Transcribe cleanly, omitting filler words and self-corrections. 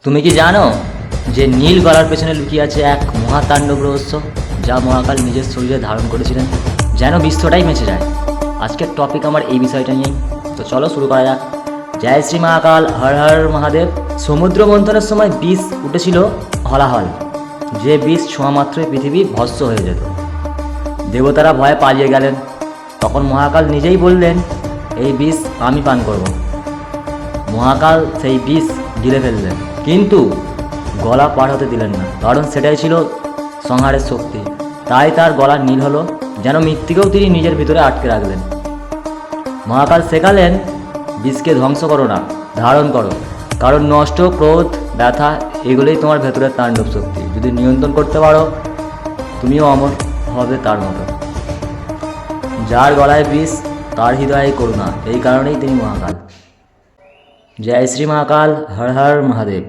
তুমি কি জানো যে নীল গলার পেছনে লুকিয়ে আছে এক মহাতাণ্ডব রহস্য, যা মহাকাল নিজের শরীরে ধারণ করেছিলেন যেন বিশ্বটাই মেছে যায়। আজকের টপিক আমার এই বিষয়টা নিয়েই। তো চলো শুরু করা যাক। জয় শ্রী মহাকাল, হর হর মহাদেব। সমুদ্র মন্থনের সময় বিষ উঠেছিল হলাহল, যে বিষ ছোঁয়া মাত্রই পৃথিবী ভস্ম হয়ে যেত। দেবতারা ভয়ে পালিয়ে গেলেন। তখন মহাকাল নিজেই বললেন, এই বিষ আমি পান করব। মহাকাল সেই বিষ গিলে ফেললেন, কিন্তু গলা পার হতে দিলেন না, কারণ সেটাই ছিল সংহারের শক্তি। তাই তার গলা নীল হলো, যেন মৃত্যুকেও তিনি নিজের ভিতরে আটকে রাখলেন। মহাকাল শেখালেন, বিষকে ধ্বংস করো না, ধারণ করো, কারণ নষ্ট, ক্রোধ, ব্যথা এগুলোই তোমার ভেতরের তাণ্ডব শক্তি। যদি নিয়ন্ত্রণ করতে পারো, তুমিও অমর হবে তার মতো। যার গলায় বিষ, তার হৃদয়ে করুণা, এই কারণেই তিনি মহাকাল। জয় শ্রী মহাকাল, হর হর মহাদেব।